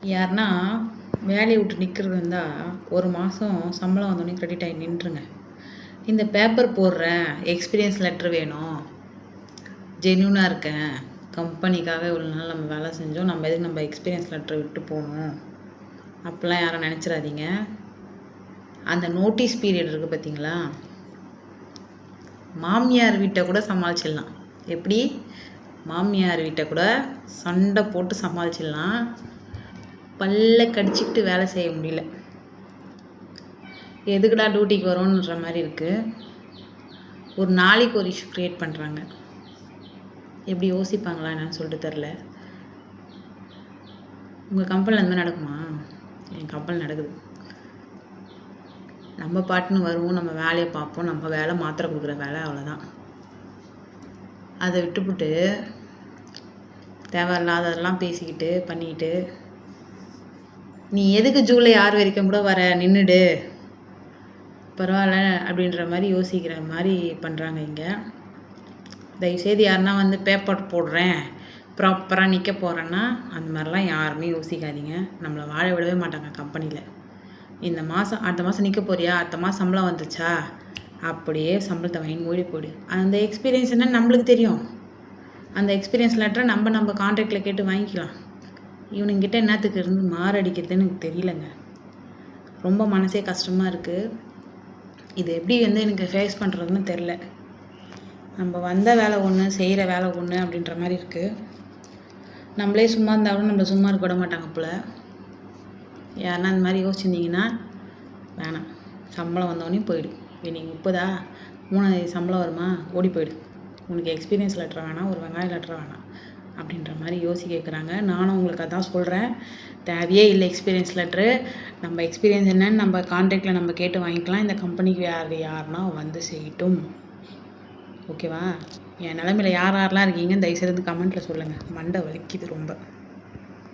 யாருன்னா வேலையை விட்டு நிற்கிறது இருந்தால் ஒரு மாதம் சம்பளம் வந்தோடனே கிரெடிட் ஆகி நின்றுங்க. இந்த பேப்பர் போடுறேன், எக்ஸ்பீரியன்ஸ் லெட்ரு வேணும், ஜென்யூனாக இருக்கேன், கம்பெனிக்காக இவ்வளோ நாள் நம்ம வேலை செஞ்சோம், நம்ம எதுக்கு நம்ம எக்ஸ்பீரியன்ஸ் லெட்ரு விட்டு போகணும் அப்படிலாம் யாரும் நினச்சிடாதீங்க. அந்த நோட்டீஸ் பீரியட் இருக்குது பார்த்தீங்களா, மாமியார் வீட்டை கூட சமாளிச்சிடலாம். எப்படி? மாமியார் வீட்டை கூட சண்டை போட்டு சமாளிச்சிடலாம். பல்ல கடிச்சிக்கிட்டு வேலை செய்ய முடியல. எதுக்குடா டியூட்டிக்கு வரோன்ற மாதிரி இருக்குது. ஒரு நாளைக்கு ஒரு இஷ்யூ க்ரியேட் பண்ணுறாங்க. எப்படி யோசிப்பாங்களா என்னன்னு சொல்லிட்டு தெரில. உங்கள் கம்பெனியில் அந்த மாதிரி நடக்குமா? என் கம்பெனி நடக்குது. நம்ம பாட்டுன்னு வருவோம், நம்ம வேலையை பார்ப்போம், நம்ம வேலை மாத்திரை கொடுக்குற வேலை, அவ்வளோதான். அதை விட்டுப்புட்டு தேவையில்லாததெல்லாம் பேசிக்கிட்டு பண்ணிக்கிட்டு, நீ எதுக்கு ஜூலை 6 வரைக்கும் கூட வர, நின்றுடு, பரவாயில்ல அப்படின்ற மாதிரி யோசிக்கிற மாதிரி பண்ணுறாங்க இங்கே. தயவுசெய்து யாருன்னா வந்து பேப்பர் போடுறேன், ப்ராப்பராக நிற்க போகிறேன்னா அந்த மாதிரிலாம் யாருமே யோசிக்காதீங்க. நம்மளை வாழ விடவே மாட்டாங்க கம்பெனியில். இந்த மாதம் அடுத்த மாதம் நிற்க போறியா, அடுத்த மாதம் சம்பளம் வந்துச்சா, அப்படியே சம்பளத்தை வாங்கி ஓடி போய்டு. அந்த எக்ஸ்பீரியன்ஸ் என்னன்னு நம்மளுக்கு தெரியும். அந்த எக்ஸ்பீரியன்ஸ் லெட்டரை நம்ம கான்ட்ராக்டில் கேட்டு வாங்கிக்கலாம். இவனுங்கிட்ட என்னத்துக்கு இருந்து மாரடிக்கிறதுன்னு எனக்கு தெரியலங்க. ரொம்ப மனசே கஷ்டமாக இருக்குது. இது எப்படி வந்து எனக்கு ஃபேஸ் பண்ணுறதுன்னு தெரில. நம்ம வந்த வேலை ஒன்று, செய்கிற வேலை ஒன்று அப்படின்ற மாதிரி இருக்குது. நம்மளே சும்மா இருந்தாலும் நம்மளை சும்மா இருக்க விட மாட்டாங்க போல். யாருன்னா அந்த மாதிரி யோசிச்சிருந்தீங்கன்னா வேணாம், சம்பளம் வந்தோடனே போயிடு. இன்னைக்கு 30 3 சம்பளம் வருமா, ஓடி போயிடு. உனக்கு எக்ஸ்பீரியன்ஸ் லெட்டர் வேணாம், ஒரு வெங்காய லெட்டர் வேணாம் அப்படின்ற மாதிரி யோசிக்க கேட்குறாங்க. நானும் உங்களுக்கு அதான் சொல்கிறேன், தேவையே இல்லை எக்ஸ்பீரியன்ஸ் லெட்ரு. நம்ம எக்ஸ்பீரியன்ஸ் என்னன்னு நம்ம கான்ட்ராக்டில் நம்ம கேட்டு வாங்கிக்கலாம். இந்த கம்பெனிக்கு யாருன்னா வந்து செய்யட்டும். ஓகேவா? என் நிலமையில யாரெல்லாம் இருக்கீங்க தயவுசெய்து கமெண்ட்டில் சொல்லுங்கள். மண்டை வலிக்குது ரொம்ப.